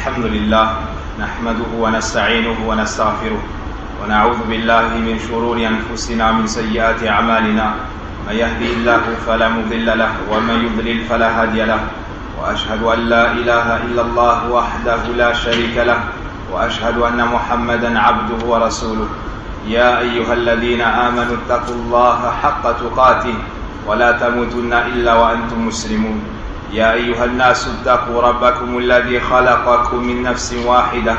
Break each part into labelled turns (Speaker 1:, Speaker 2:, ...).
Speaker 1: الحمد لله نحمده ونستعينه ونستغفره ونعوذ بالله من شرور أنفسنا ومن سيئات أعمالنا. من يهدي الله فلا مضل له ومن يضلل فلا هادي له، وأشهد أن لا إله إلا الله وحده لا شريك له، وأشهد أن محمدا عبده ورسوله. يا أيها الذين آمنوا اتقوا الله حق تقاته ولا تموتن إلا وأنتم مسلمون. يا أيها الناس اتقوا ربكم الذي خلقكم من نفس واحدة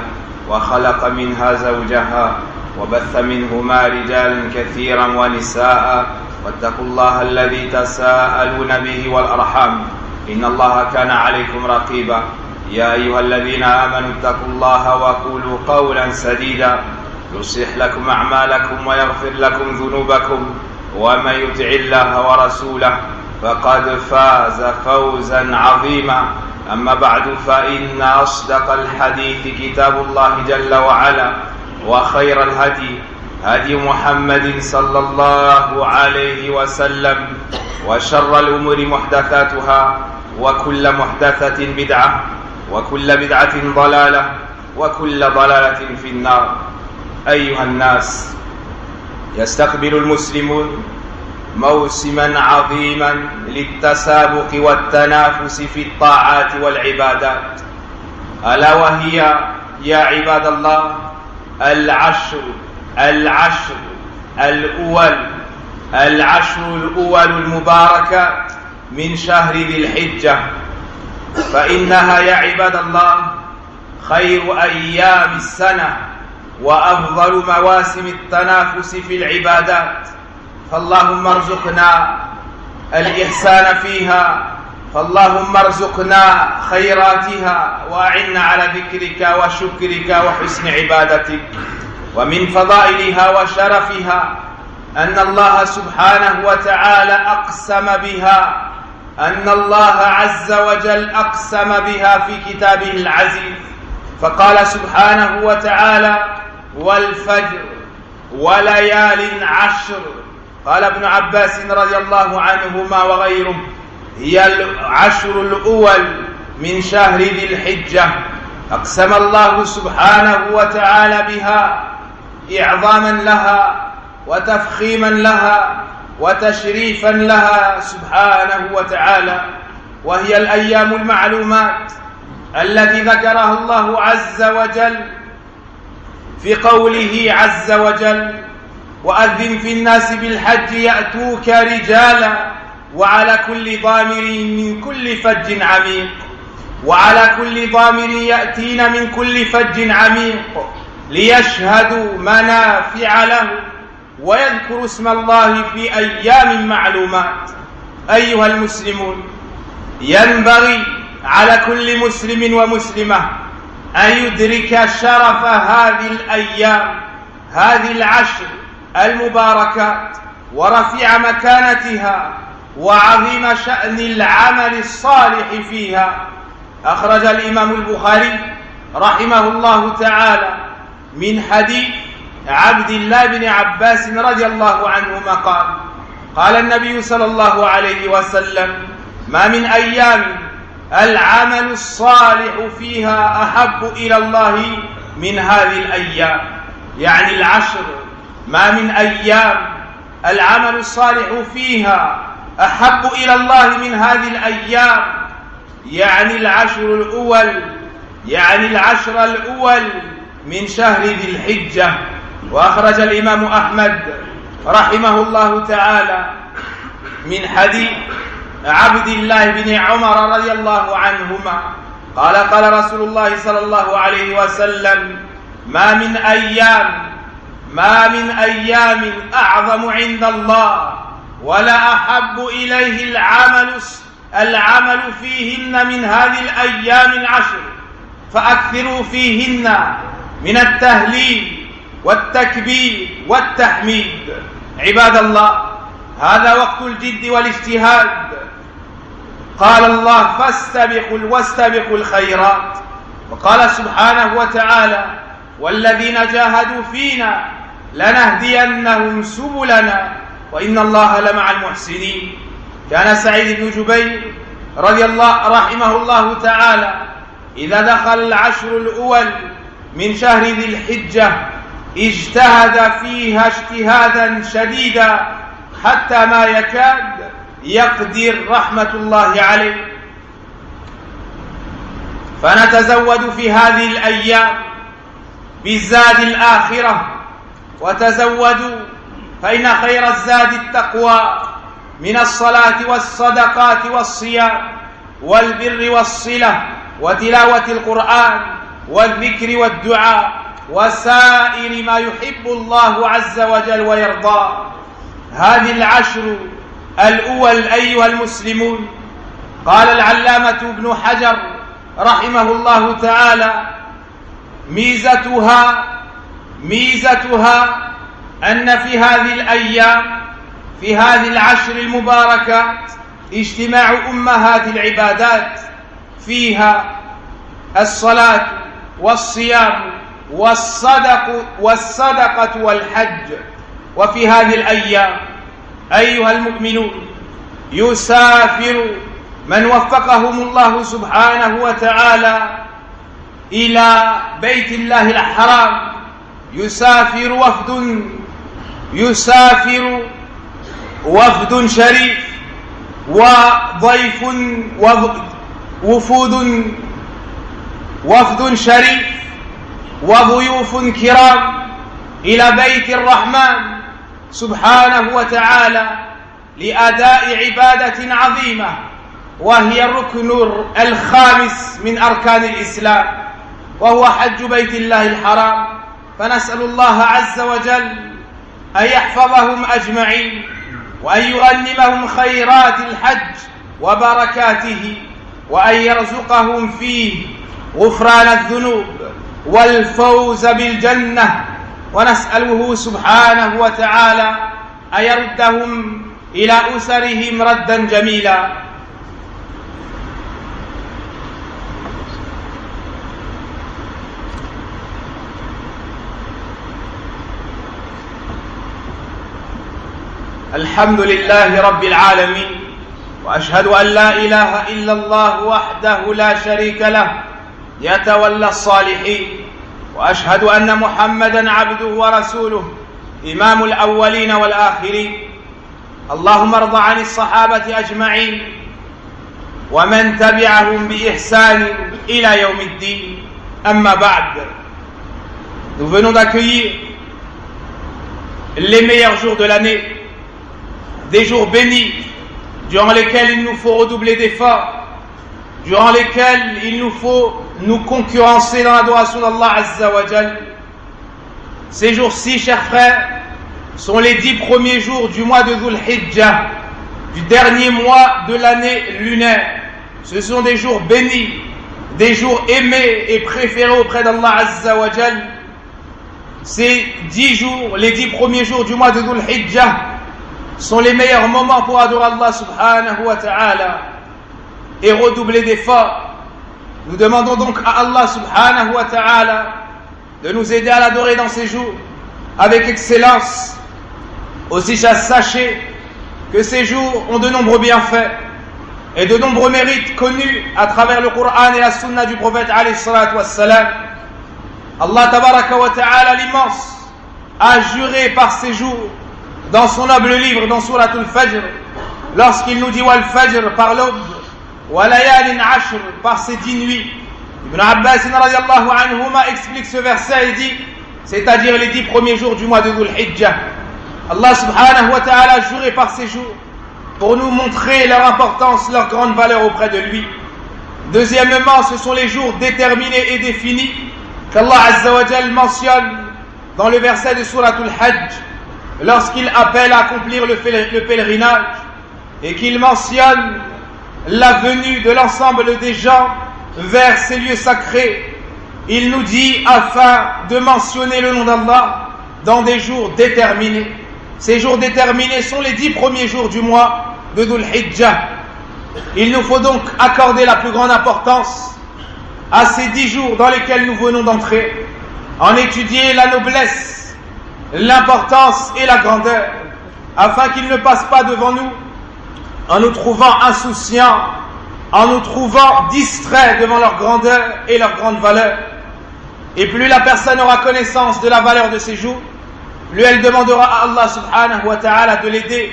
Speaker 1: وخلق منها زوجها وبث منهما رجالا كثيرا ونساء، واتقوا الله الذي تساءلون به والأرحام إن الله كان عليكم رقيبا. يا أيها الذين آمنوا اتقوا الله وقولوا قولا سديدا يصلح لكم أعمالكم ويغفر لكم ذنوبكم، ومن يطع الله ورسوله فقد فاز فوزا عظيما. أما بعد، فإن أصدق الحديث كتاب الله جل وعلا، وخير الهدي هدي محمد صلى الله عليه وسلم، وشر الأمور محدثاتها، وكل محدثة بدعة، وكل بدعة ضلالة، وكل ضلالة في النار. أيها الناس، يستقبل المسلمون موسما عظيما للتسابق والتنافس في الطاعات والعبادات، ألا وهي يا عباد الله العشر الأول المباركة من شهر ذي الحجة، فإنها يا عباد الله خير أيام السنة وأفضل مواسم التنافس في العبادات. فاللهم ارزقنا الإحسان فيها، فاللهم ارزقنا خيراتها، وأعنا على ذكرك وشكرك وحسن عبادتك. ومن فضائلها وشرفها أن الله سبحانه وتعالى أقسم بها، أن الله عز وجل أقسم بها في كتابه العزيز، فقال سبحانه وتعالى: والفجر وليال عشر. قال ابن عباس رضي الله عنهما وغيره: هي العشر الأول من شهر ذي الحجة. أقسم الله سبحانه وتعالى بها إعظاما لها وتفخيما لها وتشريفا لها سبحانه وتعالى، وهي الأيام المعلومات التي ذكرها الله عز وجل في قوله عز وجل: وأذن في الناس بالحج يأتوك رجالا وعلى كل ضامر من كل فج عميق، وعلى كل ضامر يأتين من كل فج عميق ليشهدوا منافع له ويذكروا اسم الله في أيام معلومات. أيها المسلمون، ينبغي على كل مسلم ومسلمة أن يدرك شرف هذه الأيام، هذه العشر المباركات، ورفيع مكانتها، وعظيم شأن العمل الصالح فيها. أخرج الإمام البخاري رحمه الله تعالى من حديث عبد الله بن عباس رضي الله عنهما قال: قال النبي صلى الله عليه وسلم: ما من أيام العمل الصالح فيها أحب إلى الله من هذه الأيام، يعني العشر. ما من أيام العمل الصالح فيها أحب إلى الله من هذه الأيام، يعني العشر الأول من شهر ذي الحجة. وأخرج الإمام أحمد رحمه الله تعالى من حديث عبد الله بن عمر رضي الله عنهما قال: قال رسول الله صلى الله عليه وسلم: ما من أيام أعظم عند الله ولا أحب إليه العمل فيهن من هذه الأيام العشر، فأكثروا فيهن من التهليل والتكبير والتحميد. عباد الله، هذا وقت الجد والاجتهاد. قال الله: واستبقوا الخيرات. وقال سبحانه وتعالى: والذين جاهدوا فينا لنهدينهم سبلنا وإن الله لمع المحسنين. كان سعيد بن جبير رحمه الله تعالى إذا دخل العشر الأول من شهر ذي الحجة اجتهد فيها اجتهادا شديدا حتى ما يكاد يقدر رحمة الله عليه. فنتزود في هذه الأيام بالزاد الآخرة، وتزودوا فإن خير الزاد التقوى من الصلاة والصدقات والصيام والبر والصلة وتلاوة القرآن والذكر والدعاء وسائر ما يحب الله عز وجل ويرضى. هذه العشر الأول أيها المسلمون، قال العلامة ابن حجر رحمه الله تعالى: ميزتها أن في هذه الأيام، في هذه العشر المباركات، اجتماع أمهات العبادات، فيها الصلاة والصيام والصدقة والحج. وفي هذه الأيام أيها المؤمنون يسافر من وفقهم الله سبحانه وتعالى إلى بيت الله الحرام، يسافر وفد شريف وفد شريف وضيوف كرام إلى بيت الرحمن سبحانه وتعالى لأداء عبادة عظيمة، وهي الركن الخامس من أركان الإسلام، وهو حج بيت الله الحرام. فنسأل الله عز وجل أن يحفظهم أجمعين، وأن يغنمهم خيرات الحج وبركاته، وأن يرزقهم فيه غفران الذنوب والفوز بالجنة. ونسأله سبحانه وتعالى أن يردهم إلى أسرهم ردا جميلا. الحمد لله رب العالمين، وأشهد أن لا إله إلا الله وحده لا شريك له يتولى الصالحين، وأشهد أن محمدا عبده ورسوله إمام الأولين والآخرين. اللهم ارض عن الصحابة أجمعين ومن تبعهم بإحسان إلى يوم الدين. أما بعد. Nous venons d'accueillir les meilleurs jours de l'année, des jours bénis durant lesquels il nous faut redoubler d'efforts, durant lesquels il nous faut nous concurrencer dans l'adoration d'Allah Azza wa Jal. Ces jours-ci, chers frères, sont les 10 premiers jours du mois de Dhul Hijjah, du dernier mois de l'année lunaire. Ce sont des jours bénis, des jours aimés et préférés auprès d'Allah Azza wa Jal. Ces 10 jours, les 10 premiers jours du mois de Dhul Hijjah, sont les meilleurs moments pour adorer Allah subhanahu wa ta'ala et redoubler d'efforts. Nous demandons donc à Allah subhanahu wa ta'ala de nous aider à l'adorer dans ces jours avec excellence. Aussi, sachez que ces jours ont de nombreux bienfaits et de nombreux mérites connus à travers le Coran et la Sunna du prophète alayhi salatu wassalam. Allah tabaraka wa ta'ala l'immense a juré par ces jours dans son noble livre, dans Surat al-Fajr, lorsqu'il nous dit wal Fajr par l'aube, wa layalin ashr par ces 10 nuits. Ibn Abbas radiyallahu anhuma explique ce verset et dit, c'est-à-dire les 10 premiers jours du mois de Dhul Hijjah. Allah subhanahu wa ta'ala a juré par ces jours pour nous montrer leur importance, leur grande valeur auprès de lui. Deuxièmement, ce sont les jours déterminés et définis qu'Allah Azza wa Jal mentionne dans le verset de Surat al-Hajj, lorsqu'il appelle à accomplir le pèlerinage et qu'il mentionne la venue de l'ensemble des gens vers ces lieux sacrés. Il nous dit afin de mentionner le nom d'Allah dans des jours déterminés. Ces jours déterminés sont les 10 premiers jours du mois de Dhul Hijjah. Il nous faut donc accorder la plus grande importance à ces 10 jours dans lesquels nous venons d'entrer, en étudier la noblesse, l'importance et la grandeur, afin qu'ils ne passent pas devant nous en nous trouvant insouciants,
Speaker 2: en nous trouvant distraits devant leur grandeur et leur grande valeur. Et plus la personne aura connaissance de la valeur de ces jours, plus elle demandera à Allah subhanahu wa ta'ala de l'aider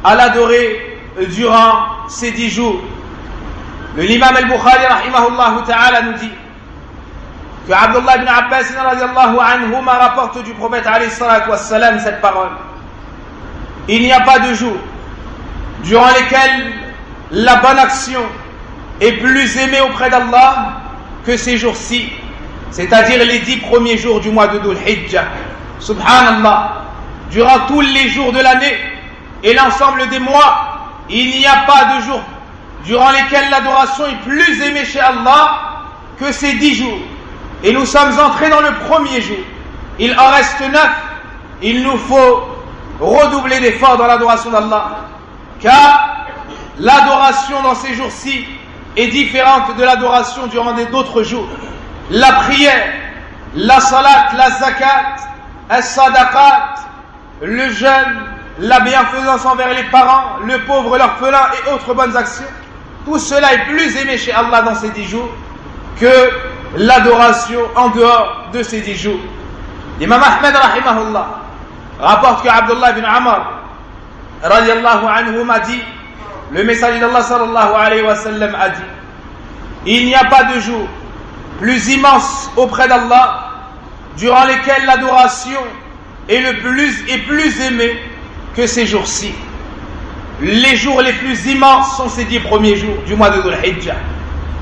Speaker 2: à l'adorer durant ces 10 jours. L'imam al-Bukhari rahimahullah ta'ala nous dit que Abdullah ibn Abbas radiallahu anhuma rapporte du prophète alayhi salatu wassalam cette parole: il n'y a pas de jour durant lesquels la bonne action est plus aimée auprès d'Allah que ces jours-ci, c'est-à-dire les 10 premiers jours du mois de Dhul Hijjah. Subhanallah, durant tous les jours de l'année et l'ensemble des mois, il n'y a pas de jour durant lesquels l'adoration est plus aimée chez Allah que ces 10 jours. Et nous sommes entrés dans le premier jour. Il en reste 9. Il nous faut redoubler d'efforts dans l'adoration d'Allah, car l'adoration dans ces jours-ci est différente de l'adoration durant d'autres jours. La prière, la salat, la zakat, as-sadaqat, le jeûne, la bienfaisance envers les parents, le pauvre, l'orphelin et autres bonnes actions, tout cela est plus aimé chez Allah dans ces 10 jours que l'adoration en dehors de ces 10 jours. L'imam Ahmed rahimahullah rapporte que Abdullah ibn Amr radiallahu anhu m'a dit, le messager d'Allah sallallahu alayhi wa sallam a dit: il n'y a pas de jour plus immense auprès d'Allah durant lesquels l'adoration est plus aimée que ces jours-ci. Les jours les plus immenses sont ces 10 premiers jours du mois de Dhul Hijjah.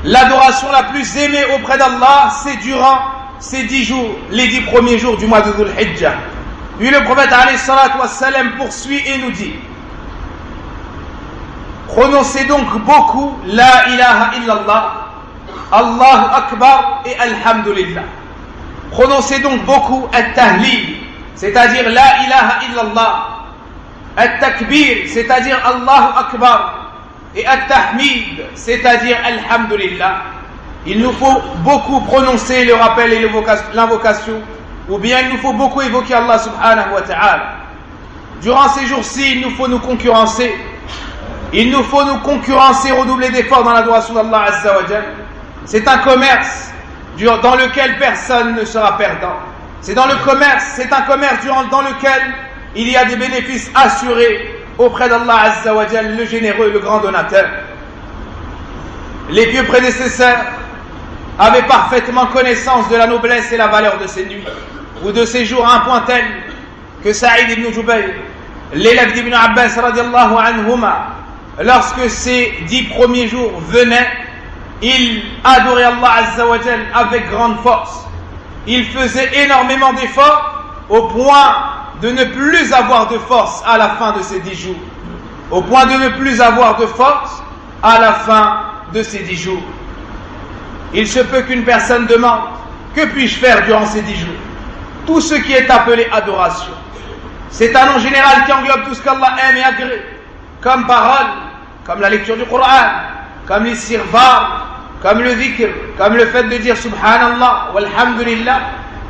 Speaker 2: L'adoration la plus aimée auprès d'Allah, c'est durant ces 10 jours, les 10 premiers jours du mois de Dhul Hijjah. Puis le prophète alayhi salatu wassalam poursuit et nous dit: prononcez donc beaucoup la ilaha illallah, Allahu Akbar et Alhamdulillah. Prononcez donc beaucoup at-tahlil, c'est-à-dire la ilaha illallah, at-takbir, c'est-à-dire Allahu Akbar, et at-tahmid, c'est-à-dire Alhamdulillah. Il nous faut beaucoup prononcer le rappel et l'invocation, ou bien il nous faut beaucoup évoquer Allah subhanahu wa ta'ala. Durant ces jours-ci, il nous faut nous concurrencer. Il nous faut nous concurrencer, redoubler d'efforts dans l'adoration d'Allah azza wa jal. C'est un commerce dans lequel personne ne sera perdant. C'est un commerce dans lequel il y a des bénéfices assurés auprès d'Allah azza wa jal, le généreux, le grand donateur. Les pieux prédécesseurs avaient parfaitement connaissance de la noblesse et la valeur de ces nuits ou de ces jours à un point tel que Saïd ibn Jubayr, l'élève d'Ibn Abbas radiallahu anhuma, lorsque ces 10 premiers jours venaient, il adorait Allah azza wa jal avec grande force. Il faisait énormément d'efforts au point de ne plus avoir de force à la fin de ces 10 jours. Au point de ne plus avoir de force à la fin de ces 10 jours. Il se peut qu'une personne demande: que puis-je faire durant ces 10 jours? Tout ce qui est appelé adoration. C'est un nom général qui englobe tout ce qu'Allah aime et agrée, comme parole, comme la lecture du Coran, comme l'istighfar, comme le dhikr, comme le fait de dire subhanallah, walhamdulillah,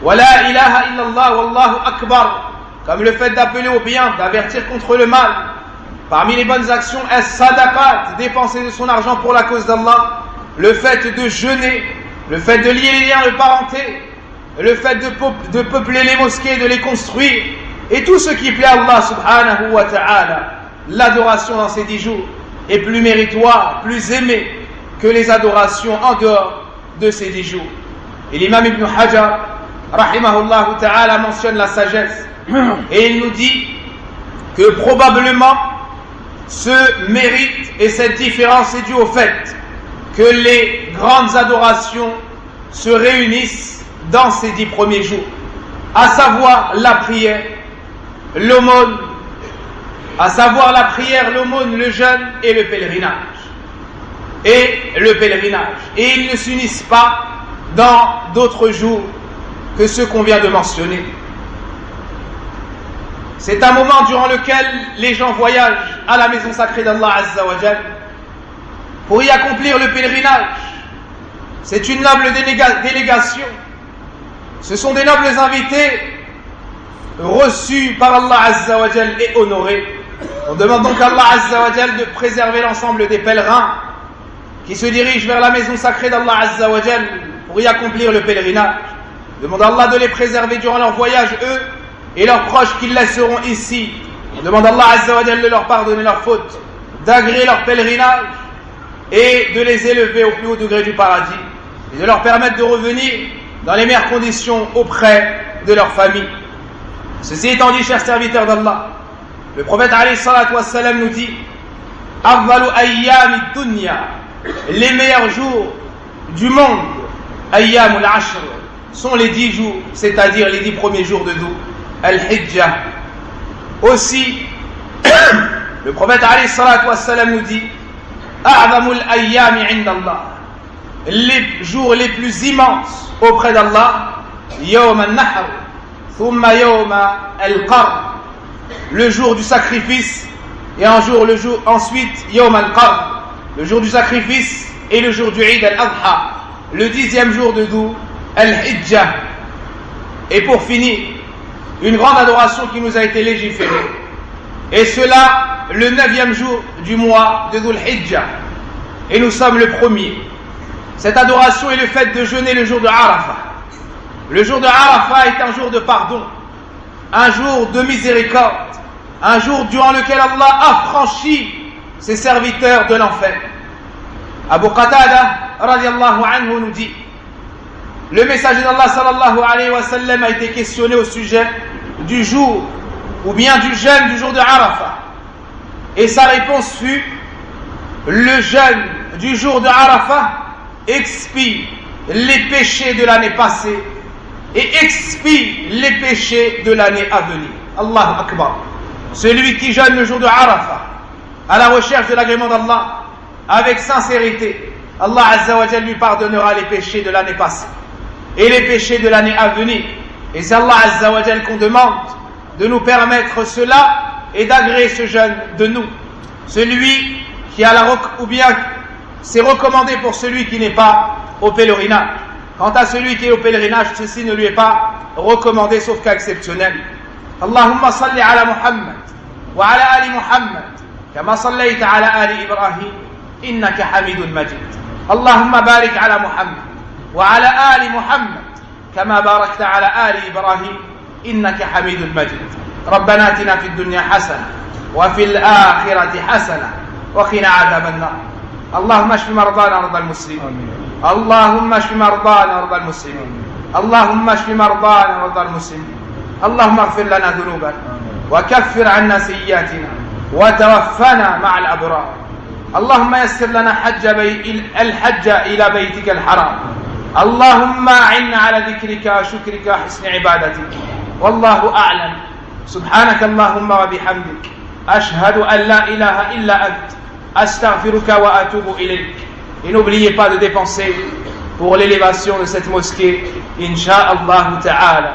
Speaker 2: wa la ilaha illallah, wallahu akbar, comme le fait d'appeler au bien, d'avertir contre le mal. Parmi les bonnes actions, as-sadaqat, dépenser de son argent pour la cause d'Allah, le fait de jeûner, le fait de lier les liens de parenté, le fait de peupler les mosquées, de les construire, et tout ce qui plaît à Allah subhanahu wa ta'ala. L'adoration dans ces 10 jours est plus méritoire, plus aimée que les adorations en dehors de ces 10 jours. Et l'imam Ibn Hajar rahimahullah ta'ala mentionne la sagesse et il nous dit que probablement ce mérite et cette différence est due au fait que les grandes adorations se réunissent dans ces 10 premiers jours, à savoir la prière, l'aumône, le jeûne et le pèlerinage. Et ils ne s'unissent pas dans d'autres jours que ceux qu'on vient de mentionner. C'est un moment durant lequel les gens voyagent à la maison sacrée d'Allah azza wa jal pour y accomplir le pèlerinage. C'est une noble délégation. Ce sont des nobles invités reçus par Allah azza wa jal et honorés. On demande donc à Allah azza wa jal de préserver l'ensemble des pèlerins qui se dirigent vers la maison sacrée d'Allah Azza wa Jal pour y accomplir le pèlerinage. Demande à Allah de les préserver durant leur voyage, eux et leurs proches qu'ils laisseront ici. Demande à Allah Azza wa Jal de leur pardonner leurs fautes, d'agréer leur pèlerinage et de les élever au plus haut degré du paradis et de leur permettre de revenir dans les meilleures conditions auprès de leur famille. Ceci étant dit, chers serviteurs d'Allah, le prophète alayhi salatu wassalam nous dit Afdalu ayyami dunya, les meilleurs jours du monde, ayyamul ashr, sont les 10 jours, c'est-à-dire les 10 premiers jours de Dhul al-Hijjah. Aussi, le prophète alayhi salatu wassalam nous dit A'zamul ayyami indallah, les jours les plus immenses auprès d'Allah, yawm al-nahr, thumma yawm al-qarn, le jour du sacrifice, et ensuite yawm al-qarn, le jour du sacrifice, et le jour du Eid al-Adha, le 10e jour de Dhul al-Hijjah. Et pour finir, une grande adoration qui nous a été légiférée, et cela le 9e jour du mois de Dhul Hijjah, et nous sommes le premier. Cette adoration est le fait de jeûner le jour de Arafah. Le jour de Arafah est un jour de pardon, un jour de miséricorde, un jour durant lequel Allah affranchit ses serviteurs de l'enfer. Abu Qatada radiallahu anhu nous dit: le messager d'Allah sallallahu alayhi wa sallam a été questionné au sujet du jour ou bien du jeûne du jour de Arafah, et sa réponse fut: le jeûne du jour de Arafah expie les péchés de l'année passée et expie les péchés de l'année à venir. Allahu Akbar. Celui qui jeûne le jour de Arafah à la recherche de l'agrément d'Allah avec sincérité, Allah Azza wa Jalla lui pardonnera les péchés de l'année passée et les péchés de l'année à venir. Et c'est Allah Azza wa Jalla qu'on demande de nous permettre cela et d'agréer ce jeûne de nous. Celui qui a ou bien c'est recommandé pour celui qui n'est pas au pèlerinage. Quant à celui qui est au pèlerinage, ceci ne lui est pas recommandé sauf cas exceptionnel. Allahumma salli ala Muhammad wa ala ali Muhammad kama sallaita ala ali Ibrahim innaka hamidun majid. Allahumma barik ala Muhammad wa ala ali Muhammad kama barakta ala ali Ibrahim innaka hamidun majid. ربنا آتنا في الدنيا حسنة وفي الآخرة حسنة وقنا عذاب النار. اللهم اشف مرضانا مرضى المسلمين. اللهم اشف مرضانا مرضى المسلمين. اللهم اشف مرضانا مرضى المسلمين. اللهم اغفر لنا ذنوبنا وكفر عنا سيئاتنا وتوفنا مع الأبرار. اللهم يسر لنا الحج إلى بيتك الحرام. اللهم أعنا على ذكرك وشكرك وحسن عبادتك. والله أعلم. سبحانك اللهم وبحمدك أشهد أن لا إله إلا أنت أستغفرك وأتوب إليك. Et n'oubliez pas de dépenser pour l'élévation de cette mosquée, Inch'Allah Ta'ala.